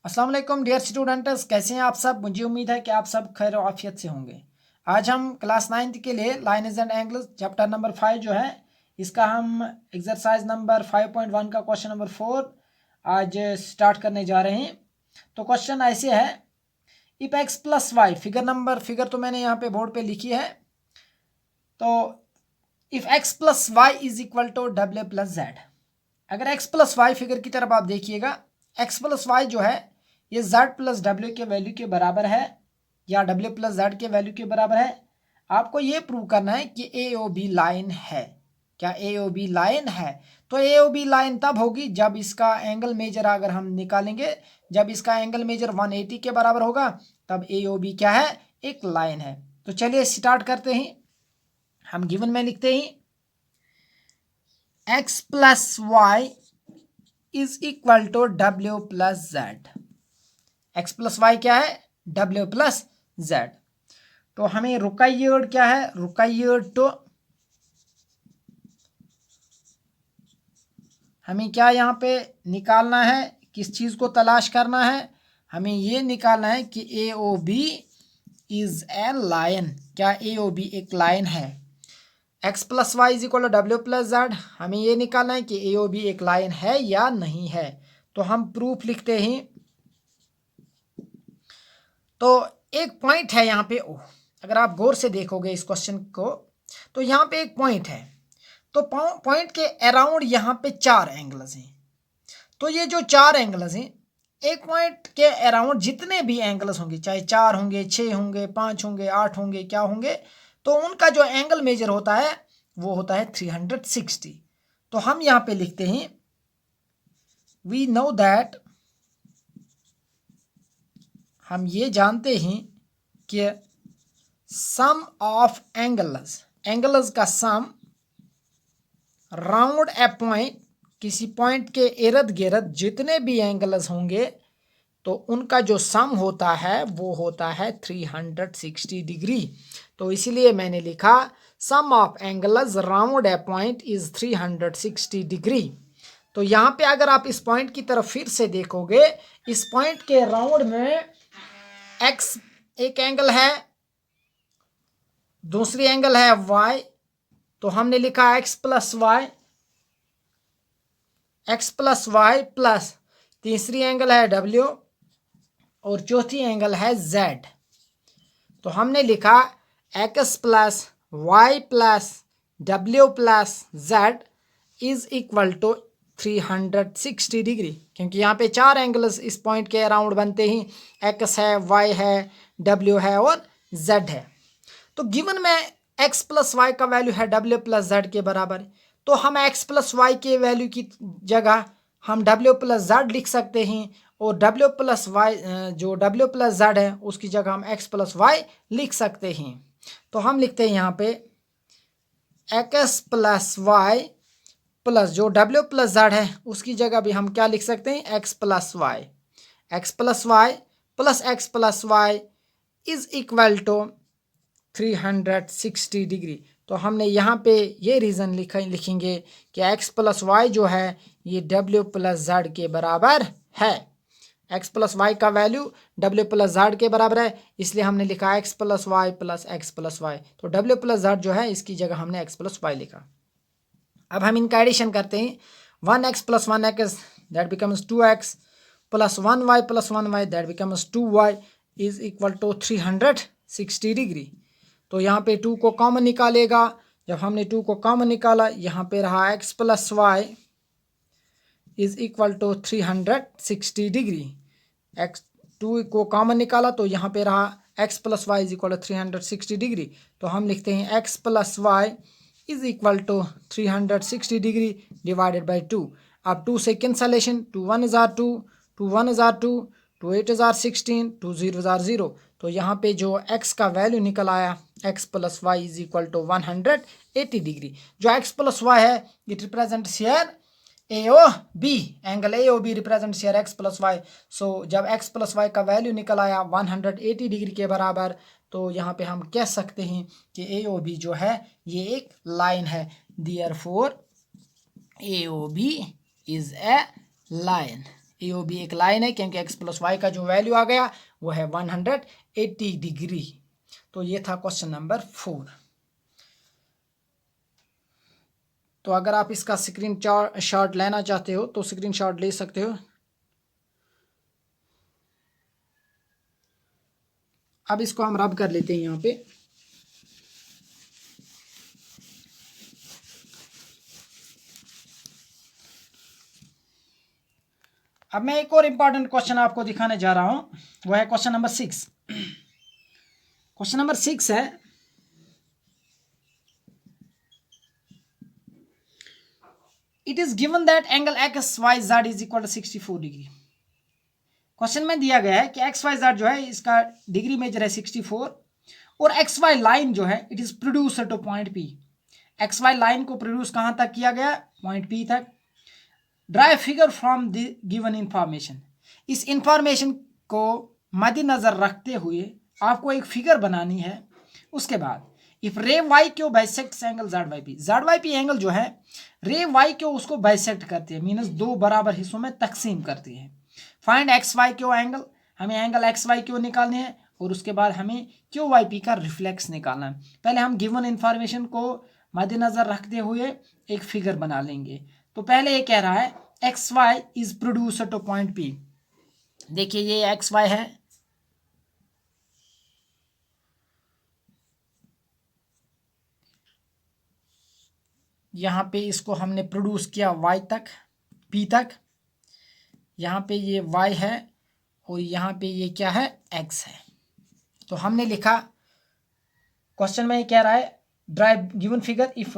अस्सलाम वालेकुम dear students, कैसे हैं आप सब। मुझे उम्मीद है कि आप सब खैर आफियत से होंगे। आज हम क्लास 9th के लिए lines and angles chapter number 5 जो है इसका हम एक्सरसाइज नंबर 5.1 का क्वेश्चन नंबर 4 आज स्टार्ट करने जा रहे हैं। तो क्वेश्चन ऐसे है, if x plus y, figure तो मैंने यहाँ पे बोर्ड पे लिखी है। तो if x plus Y is equal to W plus z, अगर एक्स प्लस वाई फिगर की तरफ आप देखिएगा, एक्स प्लस वाई जो है ये जेड प्लस डब्ल्यू के वैल्यू के बराबर है या डब्ल्यू प्लस जेड के वैल्यू के बराबर है। आपको ये प्रूव करना है कि ए ओ बी लाइन है। क्या ए ओ बी लाइन है? तो ए ओ बी लाइन तब होगी जब इसका एंगल मेजर अगर हम निकालेंगे, जब इसका एंगल मेजर 180 के बराबर होगा, तब ए ओ बी क्या है? एक लाइन है। तो चलिए स्टार्ट करते हैं। हम गिवन में लिखते हैं x plus Y is equal to W plus z. X plus y क्या है? डब्ल्यू प्लस जेड। तो हमें रिक्वायर्ड क्या है? रिक्वायर्ड टू हमें क्या यहाँ पे निकालना है? किस चीज को तलाश करना है? हमें ये निकालना है कि A O B is a line. क्या ए ओ बी एक लाइन है? X plus Y is equal to W plus Z, हमें ये निकालना है कि ए ओ बी एक लाइन है या नहीं है। तो हम प्रूफ लिखते हैं। तो एक पॉइंट है यहाँ पे, अगर आप गौर से देखोगे इस क्वेश्चन को, तो यहाँ पे एक पॉइंट है। तो पॉइंट के अराउंड यहाँ पे 4 एंगल्स हैं। तो ये जो 4 एंगल्स हैं, एक पॉइंट के अराउंड जितने भी एंगल्स होंगे, चाहे 4 होंगे, 6 होंगे, 5 होंगे, 8 होंगे, क्या होंगे, तो उनका जो एंगल मेजर होता है वो होता है 360। तो हम यहाँ पे लिखते हैं वी नो दैट, हम ये जानते हैं कि सम ऑफ एंगल्स का सम राउंड ए पॉइंट, किसी पॉइंट के इर्द गिर्द जितने भी एंगल्स होंगे तो उनका जो सम होता है वो होता है 360 डिग्री। तो इसीलिए मैंने लिखा sum of angles round a point is 360 degree. तो यहाँ पे अगर आप इस पॉइंट की तरफ फिर से देखोगे, इस पॉइंट के राउंड में एक्स एक एंगल है, दूसरी एंगल है वाई। तो हमने लिखा एक्स प्लस वाई प्लस तीसरी एंगल है डब्ल्यू और चौथी एंगल है जेड। तो हमने लिखा एक्स प्लस वाई प्लस डब्ल्यू plus z is equal to 360 degree, क्योंकि यहाँ पे 4 एंगल्स इस पॉइंट के अराउंड बनते ही, एक्स है, वाई है, डब्ल्यू है और जेड है। तो गिवन में एक्स प्लस वाई का वैल्यू है डब्ल्यू प्लस जेड के बराबर, तो हम एक्स प्लस वाई के वैल्यू की जगह हम डब्ल्यू प्लस जेड लिख सकते हैं, और डब्ल्यू प्लस वाई जो डब्ल्यू प्लस जेड है उसकी जगह हम एक्स प्लस वाई लिख सकते हैं। तो हम लिखते हैं यहाँ पे एक्स प्लस वाई प्लस जो डब्ल्यू प्लस जेड है उसकी जगह भी हम क्या लिख सकते हैं? X plus y plus x plus Y is equal to 360 degree. तो हमने यहाँ पे ये रीज़न लिखेंगे कि एक्स प्लस वाई जो है ये डब्ल्यू प्लस जेड के बराबर है। एक्स प्लस वाई का वैल्यू डब्ल्यू प्लस जेड के बराबर है, इसलिए हमने लिखा x plus y plus x plus y. तो डब्ल्यू प्लस जेड जो है इसकी जगह हमने एक्स प्लस वाई लिखा। अब हम इनका एडिशन करते हैं। 1x plus 1x that becomes 2x plus 1y plus 1y that becomes 2y is equal to 360 degree. तो यहाँ पे 2 को कॉमन निकालेगा। जब हमने 2 को कॉमन निकाला, यहाँ पे रहा x plus Y is equal to 360 degree. x 2 को कॉमन निकाला तो यहाँ पे रहा x plus Y is equal to 360 degree. तो हम लिखते हैं x plus Y is equal to 360 degree divided by 2। अब 2 से कैंसलेशन, 2 1 जार 2, 2 1 जार 2, 2 8 जार 16, 2 0 जार 0। तो यहाँ पे जो x का वैल्यू निकल आया x plus Y is equal to 180 degree. जो x प्लस वाई है it represents here A O B, angle A O B represents here x plus Y. So जब x प्लस वाई का value निकल आया 180 degree के बराबर, तो यहाँ पे हम कह सकते हैं कि ए ओ बी जो है ये एक लाइन है। Therefore A O B is a line. A O B एक लाइन है क्योंकि एक्स प्लस वाई का जो वैल्यू आ गया वो है 180 डिग्री। तो ये था क्वेश्चन नंबर 4। तो अगर आप इसका स्क्रीन शॉट लेना चाहते हो तो स्क्रीन शॉट ले सकते हो। अब इसको हम रब कर लेते हैं यहाँ पे। अब मैं एक और इंपॉर्टेंट क्वेश्चन आपको दिखाने जा रहा हूं, वो है क्वेश्चन नंबर 6। क्वेश्चन नंबर 6 है, it is given that angle x Y Z is equal to 64 degree. Question में दिया गया है कि एक्स वाई जेड जो है इसका डिग्री मेजर है 64 और एक्स वाई लाइन जो है it is produce to point P. X y line को प्रोड्यूस कहां तक किया गया? पॉइंट पी तक। Draw figure from the given information. इस इंफॉर्मेशन को मद्देनजर रखते हुए आपको एक फिगर बनानी है। उसके बाद if ray Y q bisect angle Z Y p, z Y P angle जो है रे वाई क्यू उसको बाइसेक्ट करती है, मीनस दो बराबर हिस्सों में तकसीम करती है। Find X Y Q angle, हमें एंगल एक्स वाई क्यू निकालने हैं और उसके बाद हमें क्यू वाई पी का रिफ्लेक्स निकालना है। पहले हम गिवन इंफॉर्मेशन को मद्देनजर रखते हुए एक फिगर बना लेंगे। तो पहले ये कह रहा है X Y is produce to point P. देखिए ये एक्स वाई है, यहाँ पे इसको हमने प्रोड्यूस किया y तक, p तक। यहाँ पे ये y है और यहाँ पे ये क्या है? x है। तो हमने लिखा, क्वेश्चन में ये कह रहा है drive given figure if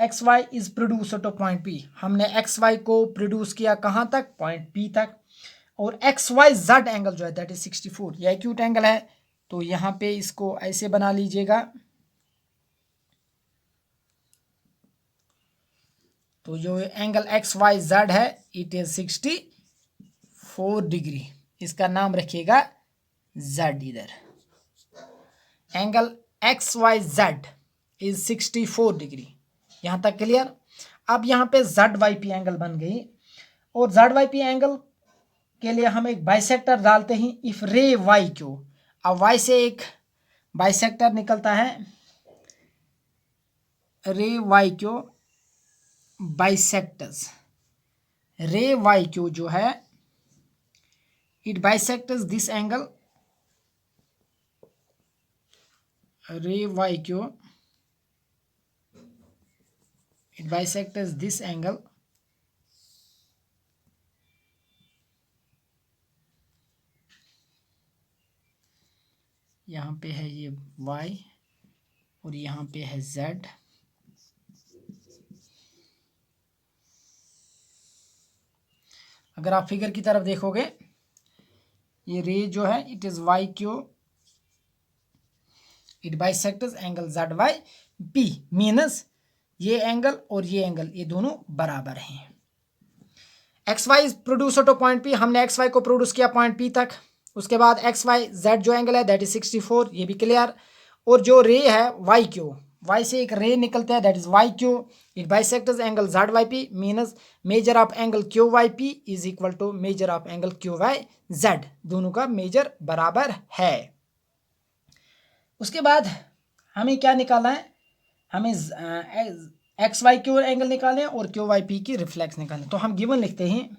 X Y is produce to point p। हमने एक्स वाई को प्रोड्यूस किया कहाँ तक? पॉइंट p तक। और एक्स वाई जेड एंगल जो है दैट इज 64, ये एक्यूट एंगल है। तो यहाँ पे इसको ऐसे बना लीजिएगा। तो जो एंगल एक्स वाई जेड है इट इज 64 डिग्री। इसका नाम रखिएगा जेड इधर। Angle x Y Z is 64 degree. यहां तक क्लियर? अब यहाँ पे जेड वाई पी एंगल बन गई और जेड वाई पी एंगल के लिए हम एक बाइसेक्टर डालते हैं इफ रे वाई क्यू। अब वाई से एक बाइसेक्टर निकलता है, ray Y Q bisectors. Ray Y Q जो है it bisectors this angle, ray Y Q it bisectors this angle यहाँ पे है ये y और यहाँ पे है z। अगर आप फिगर की तरफ देखोगे ये रे जो है it is Y Q, it bisectors angle Z Y P, means ये एंगल और ये एंगल ये दोनों बराबर हैं। X Y produce to point P, हमने एक्स वाई को प्रोड्यूस किया पॉइंट पी तक। उसके बाद एक्स वाई जेड जो एंगल है दैट इज 64, ये भी क्लियर। और जो रे है वाई क्यू, वाई से एक रे निकलता है that is Y Q, it bisectors angle Z Y P, means measure of angle Q Y P is equal to measure of angle Q Y Z. दोनों का मेजर बराबर है। उसके बाद हमें क्या निकालना है? हमें एक्स वाई क्यू एंगल निकालना है और क्यू वाई पी की रिफ्लेक्स निकालना है। तो हम गिवन लिखते हैं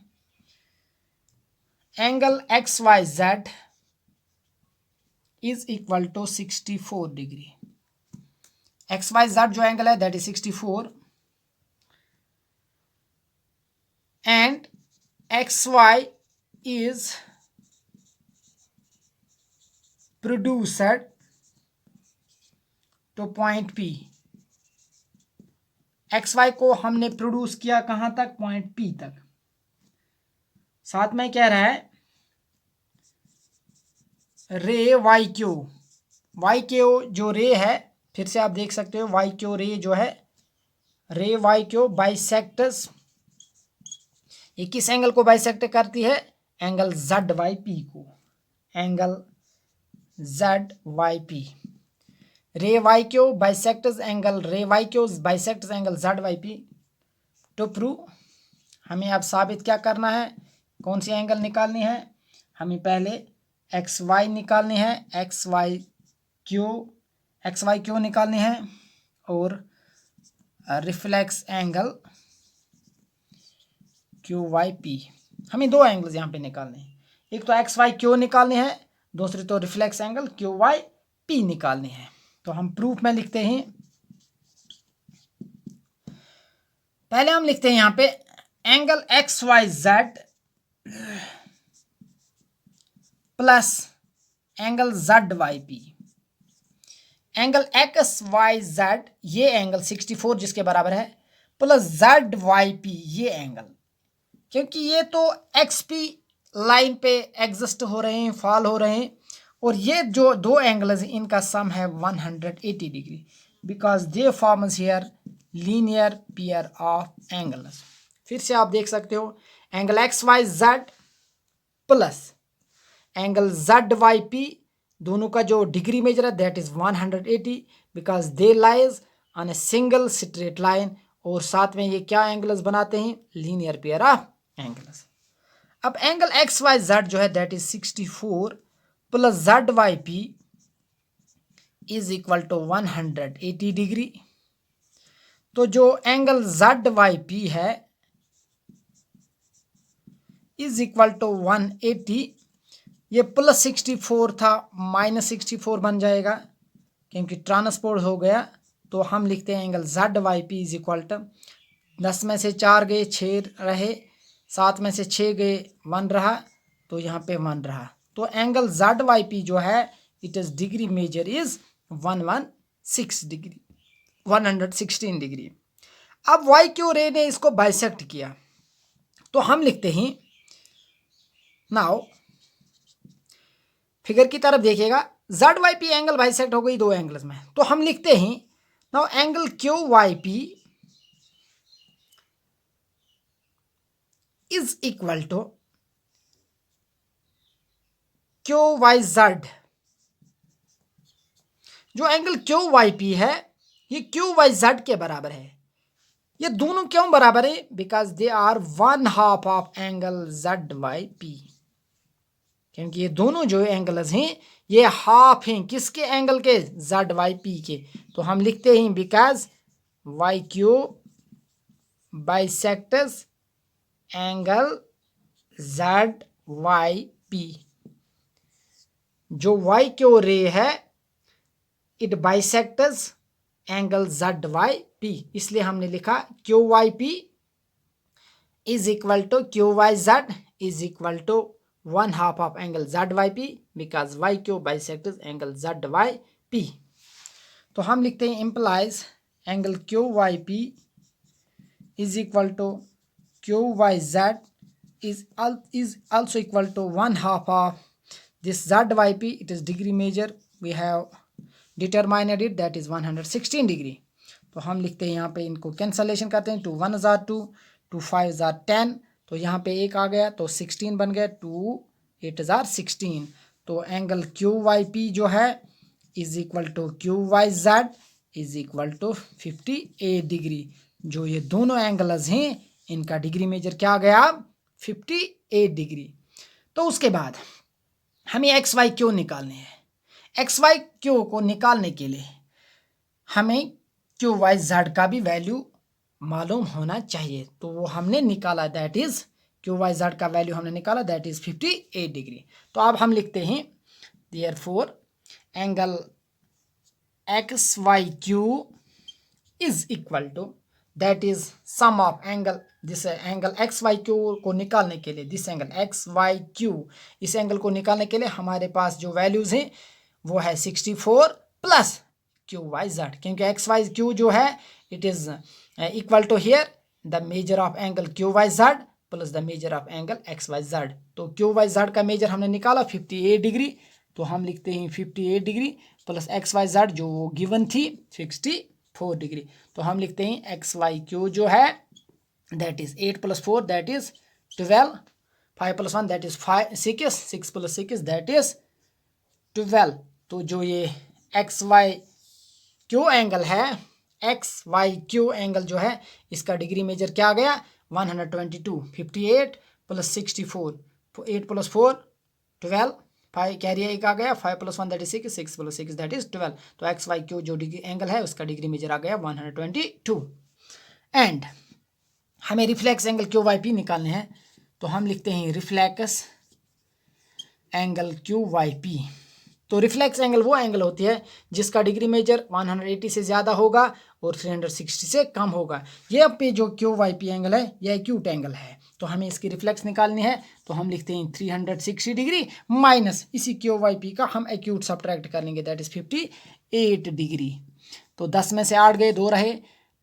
angle x Y Z is equal to 64 degree. X Y Z जो एंगल है that is 64 and X Y is produced to point P. X Y को हमने प्रोड्यूस किया कहां तक? पॉइंट पी तक। साथ में कह रहा है रे वाई क्यू जो रे है, फिर से आप देख सकते हो वाई क्यू रे जो है रे वाई क्यू बाइसेक्टर्स, ये किस एंगल को बाइसेक्ट करती है? एंगल जेड वाई पी को, angle Z Y P. Ray Y Q bisectors angle ray Y Q bisectors angle Z Y P. To prove हमें अब साबित क्या करना है कौन सी एंगल निकालनी है? हमें पहले एक्स वाई निकालनी है, एक्स वाई क्यू निकालनी है और reflex angle Q Y P. हमें दो एंगल्स यहाँ पे निकालने हैं, एक तो एक्स वाई क्यू निकालनी है, दूसरी तो reflex angle Q Y P निकालनी है। तो हम प्रूफ में लिखते हैं, पहले हम लिखते हैं यहाँ पे angle x Y Z plus angle Z Y P. Angle x Y Z ये एंगल 64 जिसके बराबर है, प्लस जेड वाई पी ये एंगल, क्योंकि ये तो एक्स पी लाइन पे एग्जिस्ट हो रहे हैं, फॉल हो रहे हैं, और ये जो दो एंगल्स इनका सम है 180 degree, because they forms here linear pair of angles. फिर से आप देख सकते हो angle x Y Z plus angle Z Y P, दोनों का जो डिग्री मेजर है that is 180 because they lies on a single straight line, और साथ में ये क्या एंगल्स बनाते हैं? Linear pair of angles. अब एंगल एक्स वाई जेड जो है that is 64 plus Z Y P is equal to 180 degree. तो जो एंगल जेड वाई पी है इज इक्वल टू 180, ये प्लस 64 था माइनस 64 बन जाएगा क्योंकि ट्रांसपोर्ट हो गया। तो हम लिखते हैं angle Z Y P is equal to 10 में से 4 गए 6 रहे, 7 में से 6 गए 1 रहा, तो यहाँ पे 1 रहा। तो एंगल जेड वाई पी जो है it is degree measure is 116 degree, 116 degree. अब वाई क्यू रे ने इसको बाइसेक्ट किया, तो हम लिखते हैं नाउ फिगर की तरफ देखिएगा, Z Y P angle bisect हो गई दो एंगल्स में, तो हम लिखते हैं now angle Q Y P is equal to Q Y Z. जो एंगल क्यू वाई पी है ये क्यू वाई जेड के बराबर है। ये दोनों क्यों बराबर है? Because they are 1/2 of angle Z Y P, क्योंकि ये दोनों जो एंगल्स हैं ये हाफ हैं किसके? एंगल के? जेड वाई पी के। तो हम लिखते हैं because Y Q bisects angle Z Y P. जो वाई क्यू रे है it bisects angle Z Y P, इसलिए हमने लिखा Q Y P is equal to Q Y Z is equal to 1/2 of angle Z Y P because Y Q bisects angle Z Y P. तो हम लिखते हैं implies angle Q Y P is equal to Q Y Z is also equal to 1/2 of this ZYP. It is degree measure, we have determined it, that is 116 degree. तो हम लिखते हैं यहाँ पे इनको कैंसलेशन करते हैं, 2 1 जार 2, 2 5 जार 10, तो यहाँ पे 1 आ गया तो 16 बन गया, 2 8 जार 16। तो एंगल क्यू वाई पी जो है is equal to Q Y Z is equal to 58 degree. जो ये दोनों एंगल्स हैं इनका डिग्री मेजर क्या आ गया? 58 डिग्री। तो उसके बाद हमें एक्स वाई क्यू निकालने हैं। एक्स वाई क्यू को निकालने के लिए हमें क्यू वाई जेड का भी वैल्यू मालूम होना चाहिए, तो वो हमने निकाला, that is Q Y Z का वैल्यू हमने निकाला दैट इज 58 डिग्री। तो अब हम लिखते हैं therefore angle x Y Q is equal to that is sum of angle this angle x Y Q को निकालने के लिए, this angle x Y Q, इस एंगल को निकालने के लिए हमारे पास जो वैल्यूज हैं वो है 64 प्लस क्यू वाई जेड, क्योंकि एक्स वाई क्यू जो है it is equal to here the measure of angle Q Y Z plus the measure of angle x Y Z. तो क्यू वाई जेड का measure हमने निकाला 58 degree, तो हम लिखते हैं 58 degree plus X Y Z जो वो गिवन थी 64 डिग्री। तो हम लिखते हैं एक्स वाई क्यू जो है that is 8 + 4 that is 12, 5 + 1 that is 6, 6 + 6 that is 12। तो जो ये एक्स वाई क्यू एंगल है, एक्स वाई क्यू एंगल जो है इसका डिग्री मेजर क्या आ गया? 122, 58 प्लस 64, 8 प्लस 4 12, 5 कैरी एक आ गया, 5 plus 1 that is 6, 6 plus 6 that is 12। तो एक्स वाई क्यू जो डिग्री एंगल है उसका डिग्री मेजर आ गया 122। एंड हमें reflex angle Q Y P निकालने हैं, तो हम लिखते हैं reflex angle Q Y P. तो रिफ्लेक्स एंगल वो एंगल होती है जिसका डिग्री मेजर 180 से ज़्यादा होगा और 360 से कम होगा। ये पे जो क्यू वाई पी एंगल है ये एक्यूट एंगल है, तो हमें इसकी रिफ्लेक्स निकालनी है। तो हम लिखते हैं 360 डिग्री माइनस इसी क्यू वाई पी का हम एक्यूट सब्ट्रैक्ट कर लेंगे, दैट इज 58 डिग्री। तो 10 में से 8 गए, 2 रहे,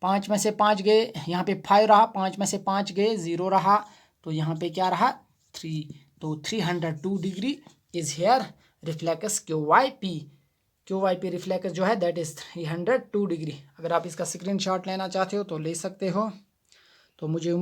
5 में से 5 गए, यहाँ पे 5 रहा, 5 में से 5 गए, 0 रहा, तो यहाँ पे क्या रहा 3। तो 302 degree is here reflex Q Y P reflex जो है दैट इज 302 डिग्री। अगर आप इसका स्क्रीनशॉट लेना चाहते हो तो ले सकते हो। तो मुझे